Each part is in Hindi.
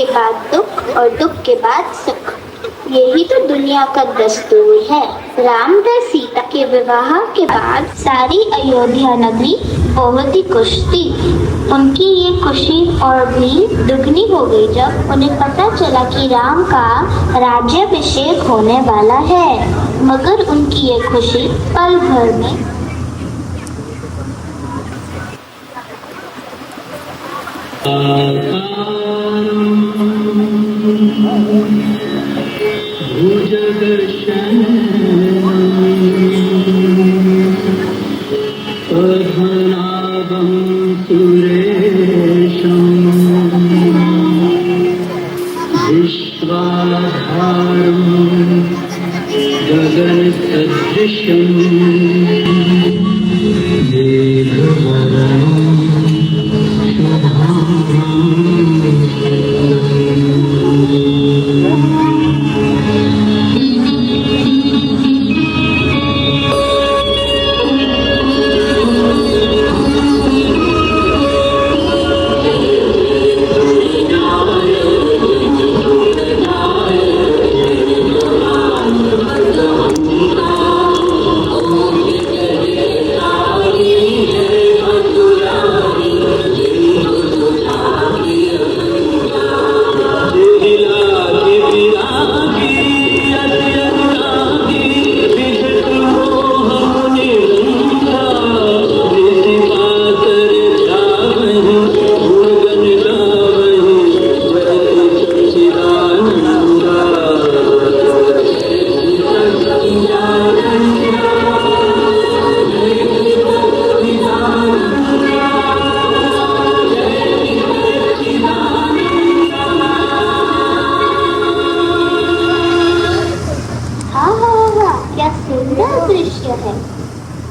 के बाद दुख और दुख के बाद सुख। यही तो दुनिया का दस्तूर है। राम व सीता के विवाह के बाद सारी अयोध्या नगरी बहुत ही खुश थी। उनकी ये खुशी और भी दुगनी हो गई जब उन्हें पता चला कि राम का राज्याभिषेक होने वाला है। मगर उनकी ये खुशी पल भर में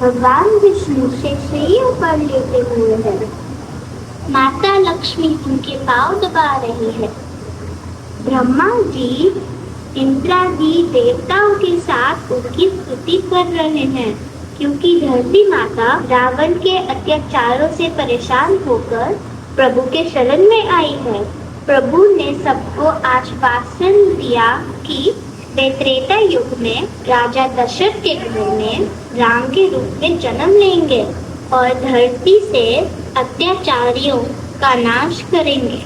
भगवान विष्णु शेषैया पर लेटे हुए हैं। माता लक्ष्मी उनके पांव दबा रही है। ब्रह्मा जी इंद्रादि देवताओं के साथ उनकी स्तुति कर रहे हैं, क्योंकि धरती माता रावण के अत्याचारों से परेशान होकर प्रभु के शरण में आई है। प्रभु ने सबको आश्वासन दिया कि वे त्रेता युग में राजा दशरथ के घर में राम के रूप में जन्म लेंगे और धरती से अत्याचारियों का नाश करेंगे।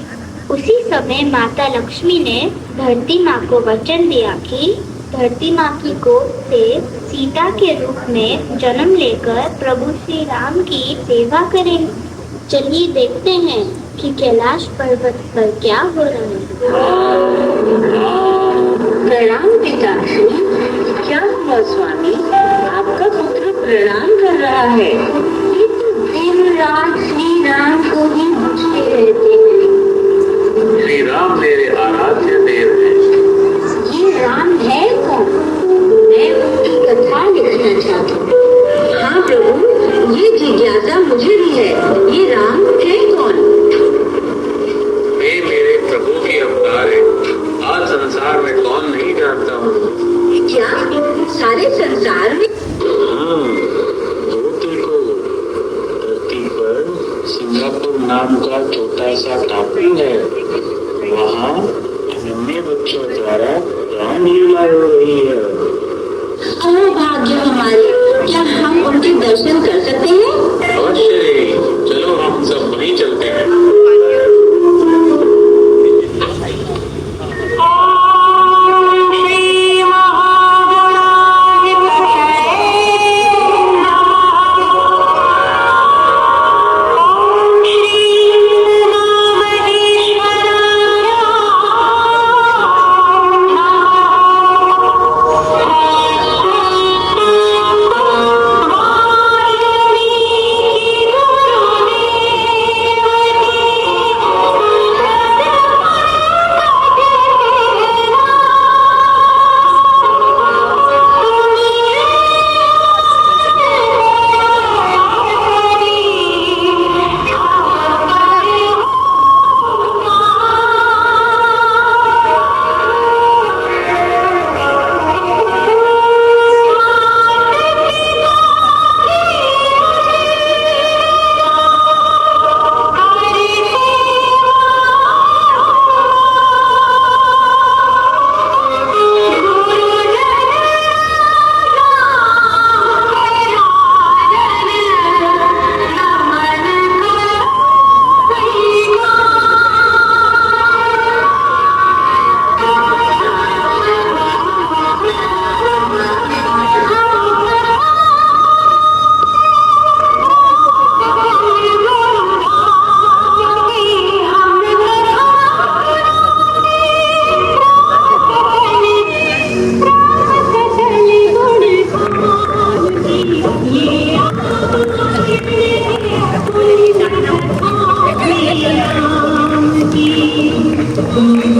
उसी समय माता लक्ष्मी ने धरती माँ को वचन दिया कि धरती माँ की गोद से सीता के रूप में जन्म लेकर प्रभु श्री राम की सेवा करेंगे। चलिए देखते हैं कि कैलाश पर्वत पर क्या हो रहा है। प्रणाम पिताश्री। क्या हुआ स्वामी? आपका पुत्र प्रणाम कर रहा है। ये तो दिन रात श्री राम को ही पूछते रहते हैं। श्री राम मेरे आराध्य देव हैं। ये राम है कौन? मैं उनकी कथा लिखना चाहता हूँ। हाँ प्रभु, ये जिज्ञासा मुझे भी है। ये राम है कौन? वे मेरे प्रभु के अवतार हैं। आज संसार में कौन नहीं जानता हूँ। क्या सारे संसार में? हाँ, वो देखो, धरती पर सिंगापुर नाम का छोटा सा टापू है। वहाँ नन्हे बच्चों द्वारा रामलीला हो रही है। अरे भाग्य हमारे, क्या हम उनके दर्शन कर सकते हैं? अवश्य, चलो हम सब वहीं चलते हैं। When we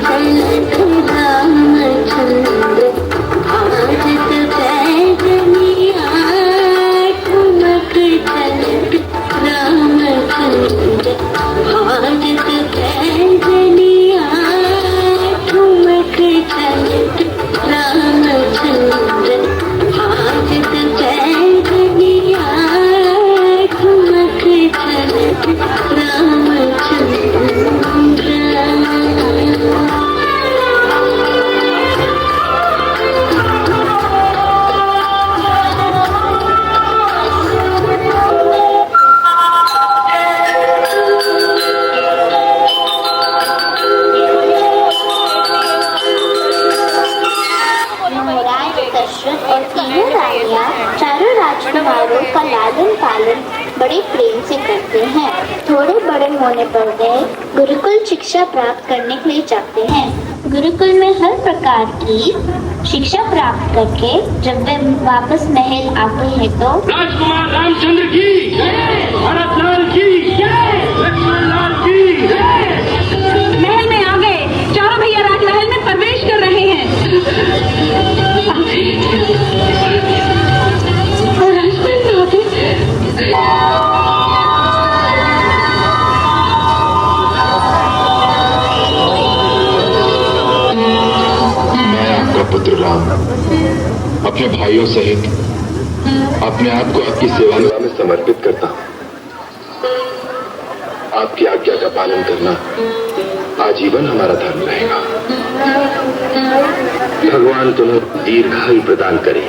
रामचंद्र हाथ पैदलिया ठुमक चलत रामचंद्र हाथ पैदलिया ठुमक चलत रामचंद्र हाथ पैदलिया ठुमक चलत रामचंद्र। दशरथ और तीनों रानियां चारों राजकुमारों का लालन पालन बड़े प्रेम से करते हैं। थोड़े बड़े होने पर वे गुरुकुल शिक्षा प्राप्त करने के लिए जाते हैं। गुरुकुल में हर प्रकार की शिक्षा प्राप्त करके जब वे वापस महल आते हैं तो राजकुमार रामचंद्र की भरत लाल की लक्ष्मण लाल की महल में आ गए, चारों भैया राजमहल में प्रवेश कर रहे हैं। मैं आपका पुत्र राम अपने भाइयों सहित अपने आप को आपकी सेवा में समर्पित करता हूँ। आपकी आज्ञा का पालन करना आजीवन हमारा धर्म रहेगा। भगवान तुम्हें दीर्घायु प्रदान करे।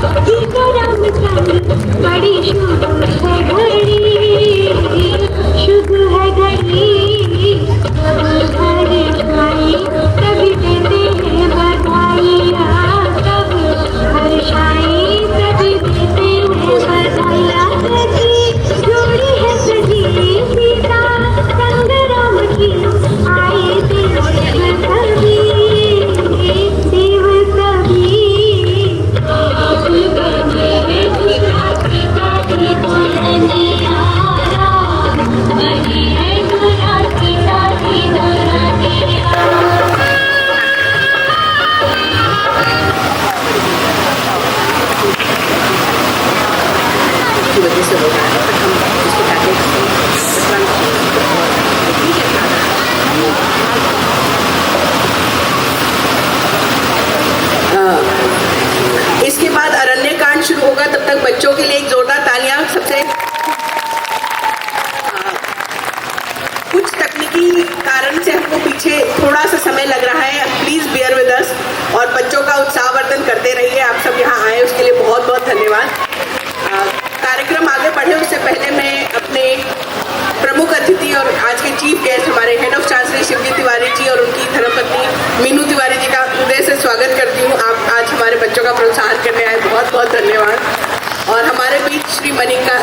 सीताराम चाली बड़ी शुभ है घड़ी, शुभ है घड़ी, हरी छाई सभी देते हैं बधाइयाँ, सब हर्षाई सभी देते हैं बधाइयाँ। सजी जोड़ी है सजी सीता संग राम की, आए देव सभी, देव सभी। की वजह से हो रहा है, बट हम उसको पैकेज इसके बाद अरण्य कांड शुरू होगा। तब तक बच्चों के लिए एक जोरदार तालियां सबसे। कुछ तकनीकी कारण से हमको पीछे थोड़ा सा समय लग रहा है, प्लीज बियर विद अस और बच्चों का उत्साहवर्धन करते रहिए। आप सब यहाँ आए उसके लिए बहुत बहुत धन्यवाद। कार्यक्रम आगे बढ़े उससे पहले मैं अपने प्रमुख अतिथि और आज के चीफ गेस्ट हमारे head of chancellery Shivji Tiwari ji और उनकी धर्मपत्नी मीनू तिवारी जी का हृदय से स्वागत करती हूँ। आप आज हमारे बच्चों का प्रोत्साहन करने आए, बहुत बहुत धन्यवाद। और हमारे बीच श्री मनिका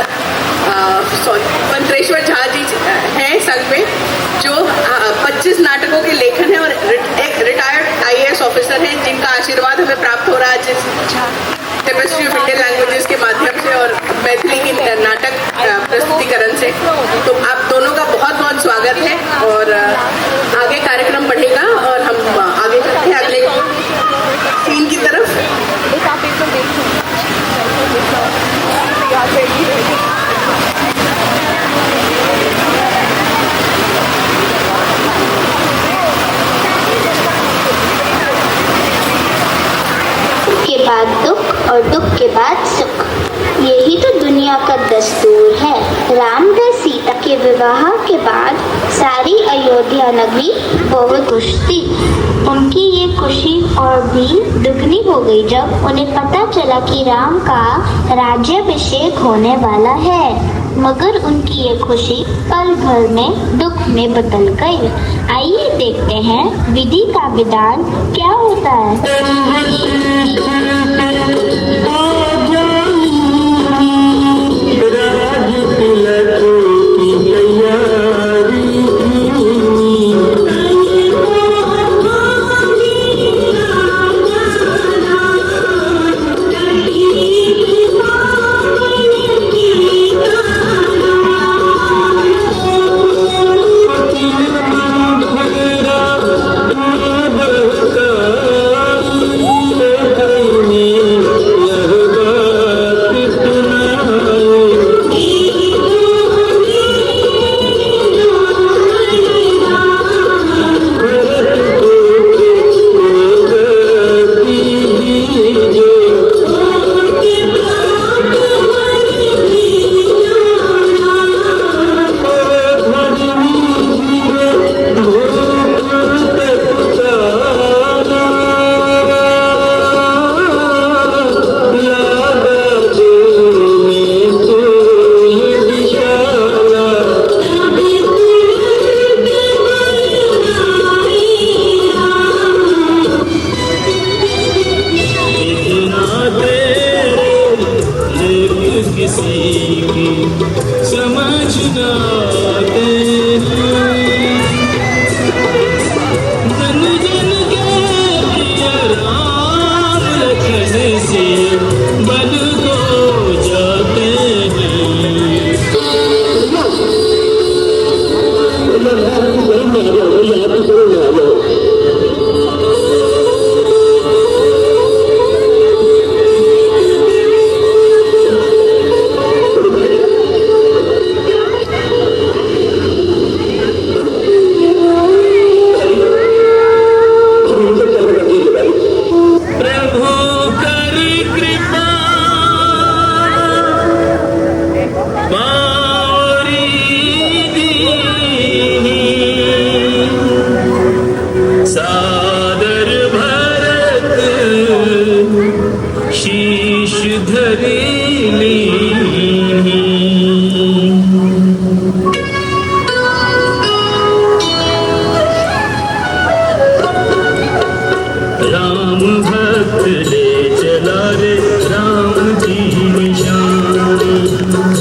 मंत्रेश्वर झा जी हैं संघ में, जो 25 नाटकों के लेखन है और एक रिटायर्ड IAS ऑफिसर हैं, जिनका आशीर्वाद हमें प्राप्त हो रहा है जिस टेपेस्ट्री ऑफ इंडियन लैंग्वेजेस के माध्यम से और मैथिली की नाटक प्रस्तुतिकरण से। तो आप दोनों का बहुत बहुत स्वागत है और आगे कार्यक्रम बढ़ेगा और हम आगे चलते हैं अगले सीन की तरफ। के बाद दुख और दुख के बाद सुख, यही तो दुनिया का दस्तूर है। राम व सीता के विवाह के बाद सारी अयोध्या नगरी बहुत खुश थी। उनकी ये खुशी और भी दुगनी हो गई जब उन्हें पता चला कि राम का राज्याभिषेक होने वाला है। मगर उनकी ये खुशी पल भर में दुख में बदल गई। आइए देखते हैं विधि का विधान क्या होता है। धरेली राम भक्त ले चला रे राम जी निशानी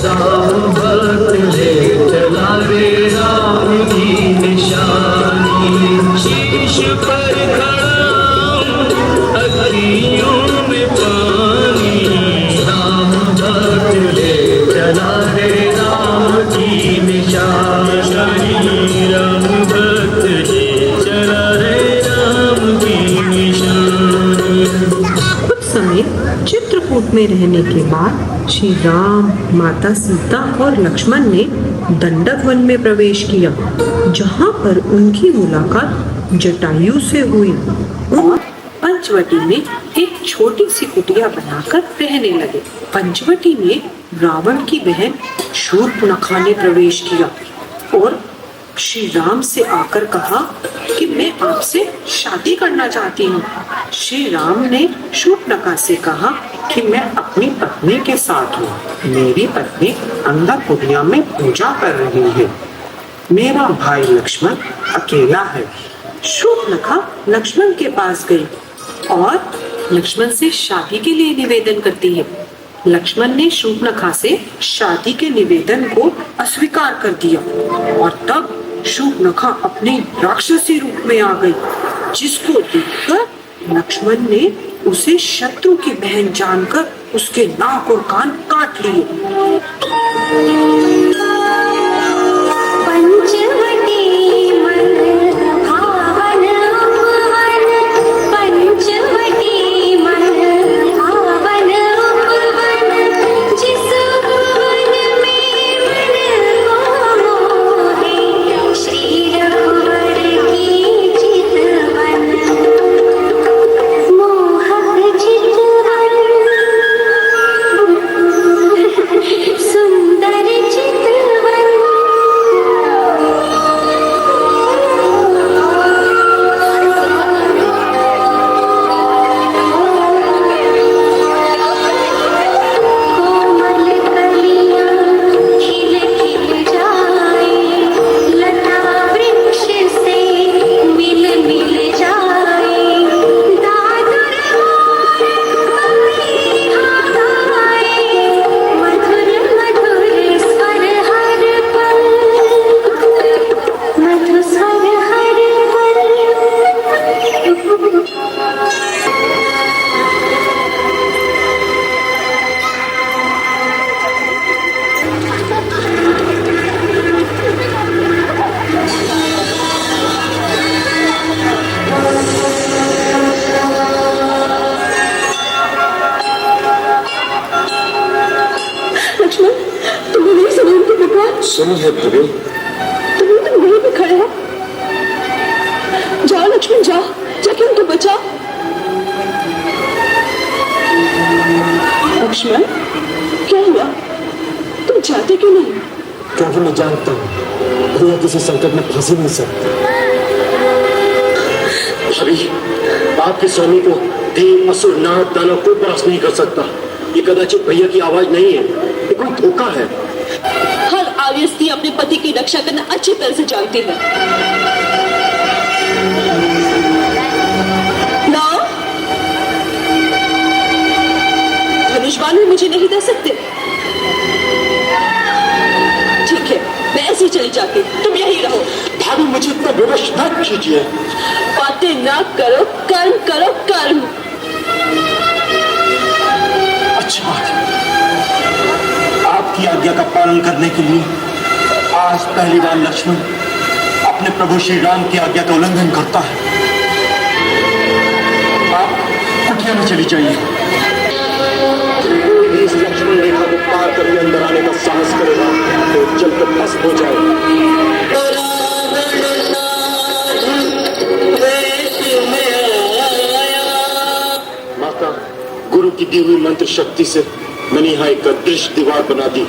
राम भक्त ले चला रे राम जी निशानी शीश पर खड़ा अखियों में पानी राम भक्त ले चला रे राम जी निशानी राम भक्त ले चला रे राम जी निशानी। कुछ समय चित्रकूट में रहने के बाद श्री राम, माता सीता और लक्ष्मण ने दंडक वन में प्रवेश किया, जहाँ पर उनकी मुलाकात जटायु से हुई और पंचवटी में एक छोटी सी कुटिया बनाकर रहने लगे। पंचवटी में रावण की बहन शूर्पणखा ने प्रवेश किया और श्री राम से आकर कहा कि मैं आपसे शादी करना चाहती हूँ। श्री राम ने शूर्पणखा से कहा कि मैं अपनी पत्नी के साथ हूँ। मेरी पत्नी अंदर कुटिया में पूजा कर रही है। मेरा भाई लक्ष्मण अकेला है। शूर्पणखा लक्ष्मण के पास गई और लक्ष्मण से शादी के लिए निवेदन करती है। लक्ष्मण ने शूर्पणखा से शादी के निवेदन को अस्वीकार कर दिया और तब शूर्पणखा अपने राक्षसी रूप में आ गई, जिसको देखकर लक्ष्मण ने उसे शत्रु की बहन जानकर उसके नाक और कान काट लिए। पंचवटी मन भावन उपवन, पंचवटी मन भावन उपवन, जिस उपवन में मन को मोहे, श्री रघुवर की चितवन, मोहक चितवन, सुंदर चितवन। कोमल कलियां खिल खिल जाए, लता वृक्ष से मिल मिल जाए, दादुर गाए, मधुर मधुर स्वर हर पल, मधुर स्वर हर पल। लक्ष्मण, तुमने नहीं सुना उनकी पुकार? सुनो है प्रभु। तुम वहीं पे खड़े हो। जाओ लक्ष्मण, जाओ, जाके उनको बचाओ। लक्ष्मण, क्या हुआ? तुम जाते क्यों नहीं? क्योंकि मैं जानता हूँ भैया किसी संकट में फंस ही नहीं सकते। भाभी, आपके स्वामी को देव, असुर, नाग, दानव कोई परास्त नहीं कर सकता। ये कदाचित भैया की आवाज नहीं है, ये कोई धोखा है। हर आर्यस्त्री अपने पति की रक्षा करना अच्छी तरह से जानती है। ना, धनुष बाण मुझे नहीं दे सकते। ठीक है, मैं ऐसे ही चली जाती, तुम यहीं रहो। भाभी, मुझे इतना विवश न कीजिए। बातें ना करो, कर्म करो, कर्म। अच्छी बात है। आपकी आज्ञा का पालन करने के लिए आज पहली बार लक्ष्मण अपने प्रभु श्री राम की आज्ञा का उल्लंघन करता है। आप कुटिया में चली जाइए। इस लक्ष्मण रेखा को पार करके अंदर आने का साहस करेगा तो जलकर भस्म हो जाएगा। माता, गुरु की दी हुई मंत्र शक्ति से मैंने यहाँ एक अदृश्य दीवार बना दी।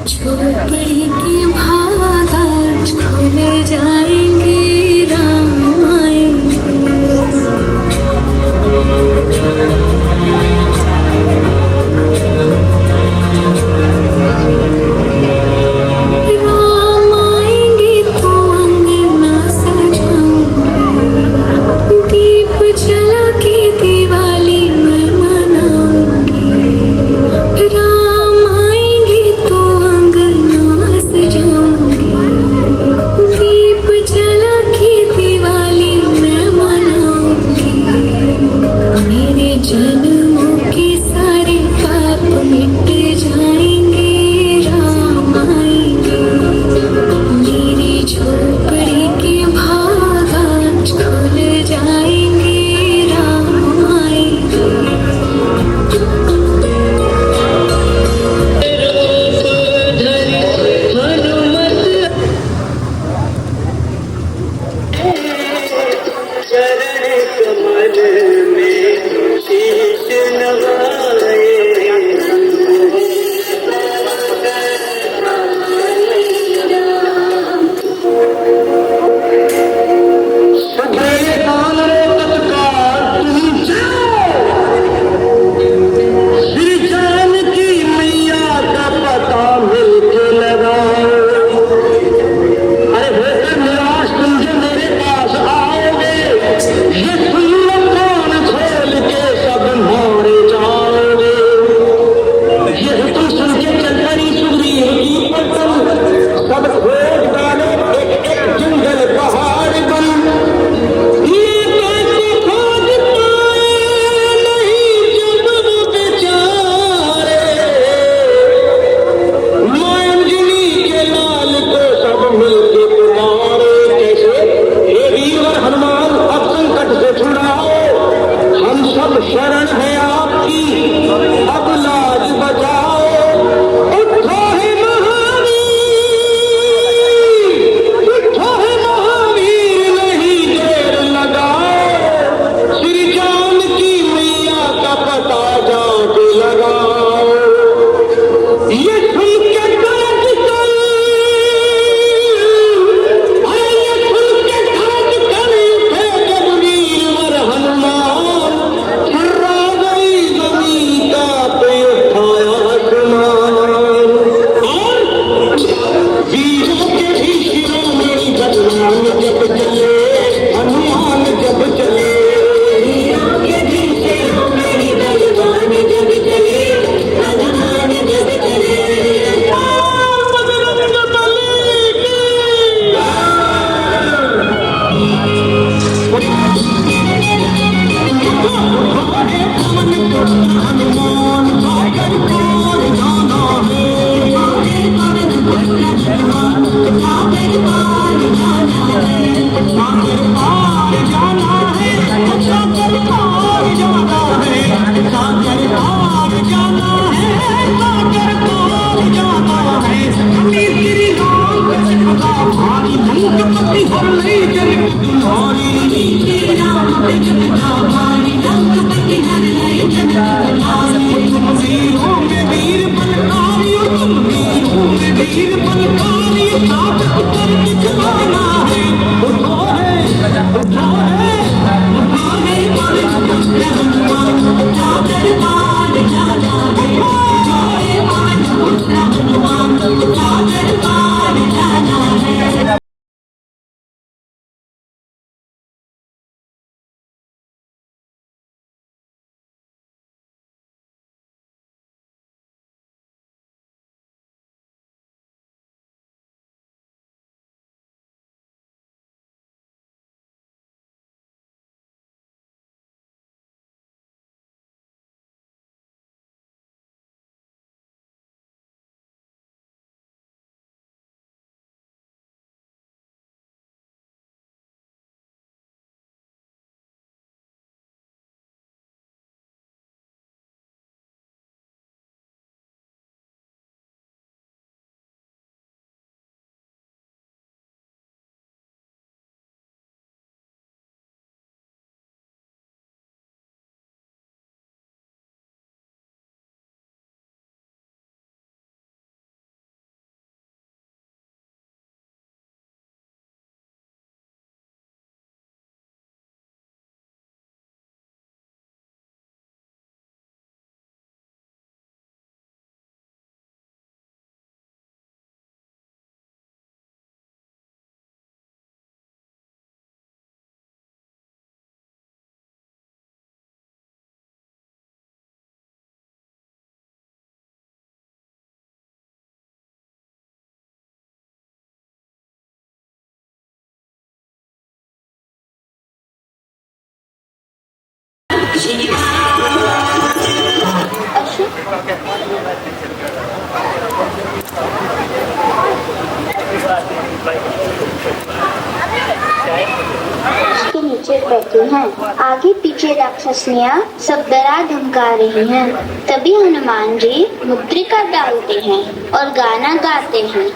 झोपड़ी के भाग आज खुल जाएंगे, राम आएंगे। राम आएंगे तो अंगना सजाऊंगी, दीप जला के दिवाली मैं मनाऊंगी। राम आएंगे तो अंगना सजाऊंगी, दीप जला के दिवाली मैं मनाऊंगी। मेरे जन्मों के सारे पाप मिट जाएंगे, राम आएंगे। मेरी झोपड़ी के भाग आज खुल जाएंगे, राम आएंगे। चरण कमल में शीश नवाए, सुबह काल रे तत्काल तुम जाओ, श्री जानकी मैया का पता मिलके लगाओ। अरे बेटे निराश तुम जो मेरे पास आओगे, ये सुन लो कान खोल के सब मारे जाओगे। ये तुम सुन के चल पड़ी सुग्रीव की पतन, सब खोज डाले एक एक जंगल पहाड़ बन। ये कैसे खोज पाए नहीं जब वो बेचारे, अंजलि के लाल को सब मिलके पुकारे। कैसे हे वीर हनुमान अब संकट से छुड़ाओ, हम सब शरण है आपकी, अब लाज बचाओ। उठो हे महावीर, उठो हे महावीर, नहीं देर लगाओ, श्री जानकी मैया का पता जाके लगाओ। ये सुन के गरज कर, ये सुन के गरज कर उठे जगवीर हनुमान, ठर्रा गई जमीन का पे उठाया आसमान। और वीरों के भी शिरोमणि भगवान जब चले, हनुमान जब चले, वीरों के भी शिरोमणि भगवान जब चले, हनुमान जब चले। बजरंग बली की हनुमान सागर पार जाना है, सागर पार जाना है, सागर पार जाना है, सागर पार जाना है, सागर पार जाना है, सागर पार जाना है। श्री राम का भारी लंकपति हर ले जन तुम्हारी, श्री राम का भारी लंकपति हर ले जन तुम्हारी। तुम वीरों में वीर बलकारी, तुम वीरों में वीर बलकारी, साथ उतर दिखलाना है। उठो है, उठो है, उठो है, हनुमान सागर पार जाना है, उठो है हनुमान सागर पार जाना है। उसके नीचे बैठे हैं। आगे पीछे राक्षसनियाँ सब डरा धमका रही हैं। तभी हनुमान जी मुद्रिका डालते हैं और गाना गाते हैं।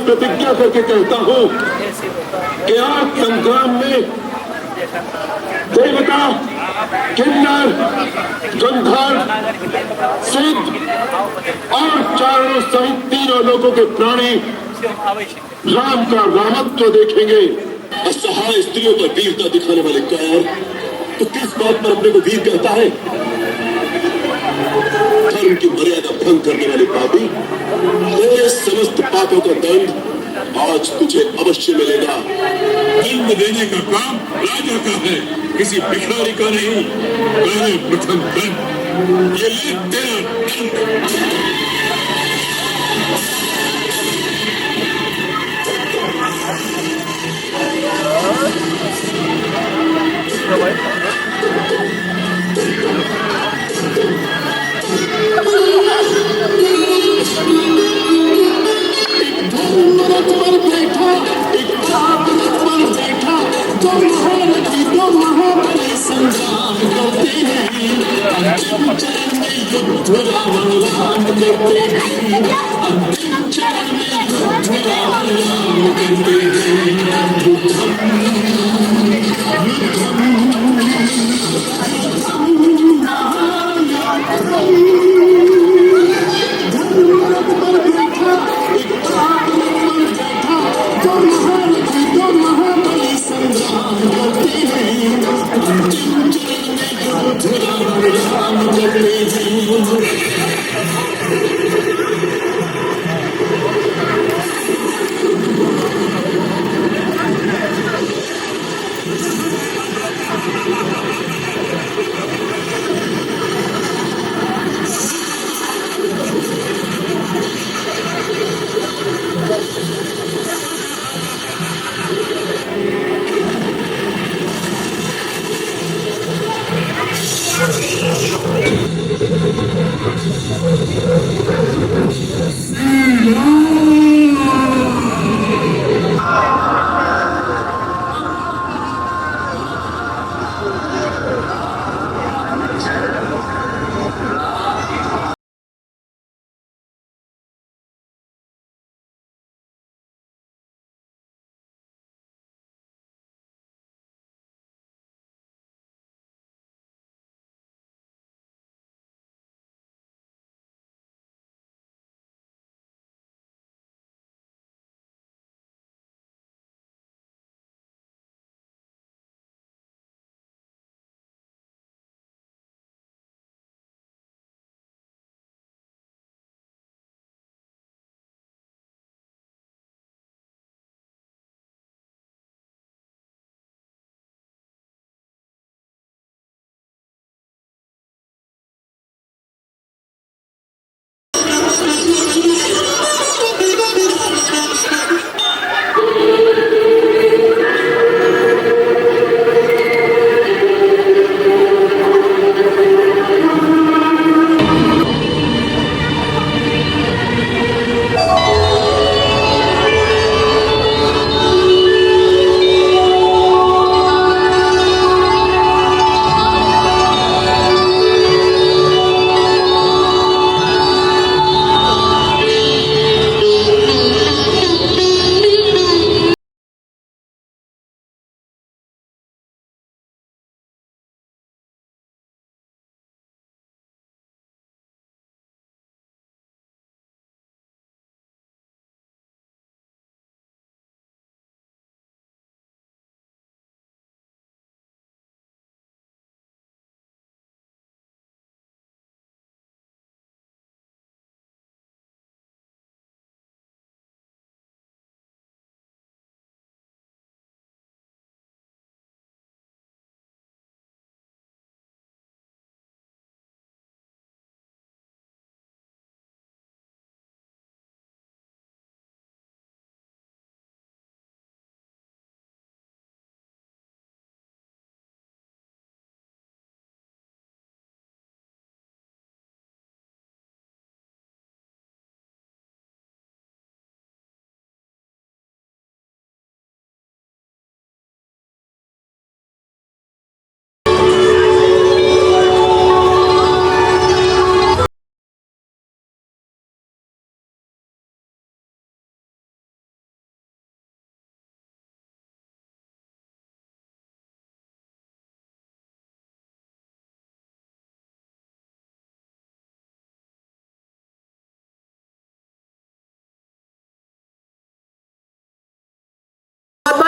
प्रतिज्ञा करके कहता हूं कि आज संग्राम में देवता, किन्नर, गंधर्व, सिद्ध और चारों सहित तीनों लोगों के प्राणी राम का रामत्व देखेंगे। असहाय स्त्रियों पर वीरता दिखाने वाले कौर तो किस बात पर अपने को वीर कहता है? धर्म की मर्यादा भंग करने वाली पापी, तेरे समस्त पापों का दंड आज तुझे अवश्य मिलेगा। दंड देने का काम राजा का है, किसी भिखारी का नहीं। पहले प्रथम दंड, ये ले तेरा दंड।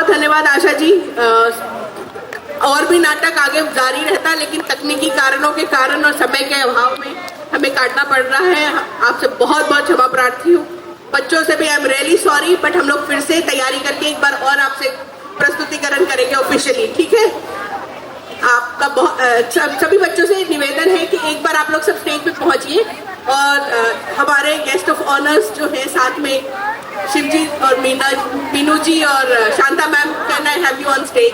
धन्यवाद आशा जी। और भी नाटक आगे जारी रहता, लेकिन तकनीकी कारणों के कारण और समय के अभाव में हमें काटना पड़ रहा है, आपसे बहुत बहुत क्षमा प्रार्थी हूँ। बच्चों से भी I am really sorry, but हम लोग फिर से तैयारी करके एक बार और आपसे प्रस्तुतिकरण करेंगे ऑफिशियली, ठीक है? आपका सभी बच्चों से निवेदन है कि एक बार आप लोग सब स्टेज पे पहुंचिए और हमारे गेस्ट ऑफ ऑनर्स जो है साथ में शिवजी और मीनू जी और Shanta ma'am, can I have you on stage?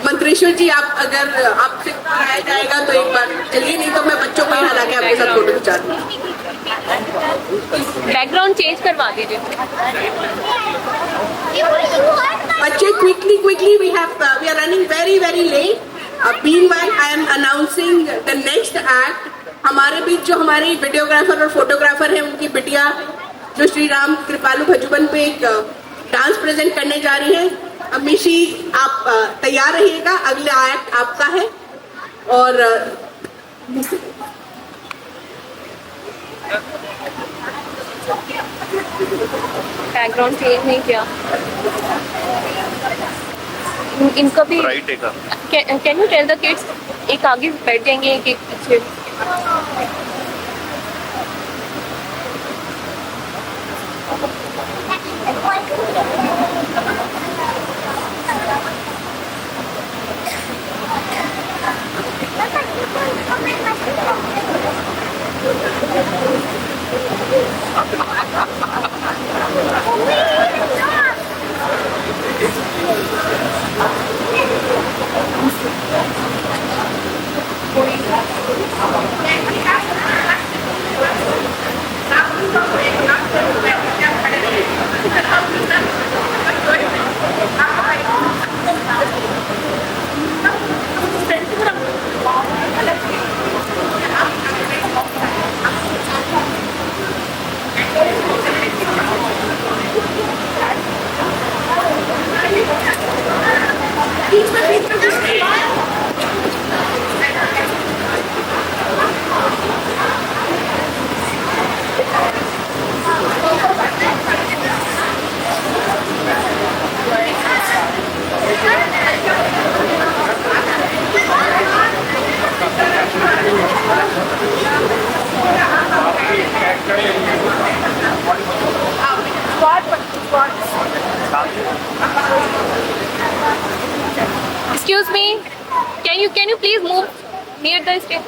Mantreshwar ji, आप अगर आपसे कराया जाएगा तो एक बार चलिए, नहीं तो मैं बच्चों को ही हला के आपके साथ फोटो खिंचा दूंगी। बैकग्राउंड चेंज करवा दीजिए बच्चे। Quickly we are running very late. Meanwhile I am announcing the next act. हमारे बीच जो हमारे वीडियोग्राफर और फोटोग्राफर है, उनकी बिटिया जो श्री राम कृपालु भजुबन पे एक डांस प्रेजेंट करने जा रही है। मिशी, आप तैयार रहिएगा, अगला एक्ट आपका है। और बैकग्राउंड चेंज नहीं किया इनको भी। Can you tell the kids, एक आगे बैठ जाएंगे, एक पीछे। Excuse me, can you please move near the stage?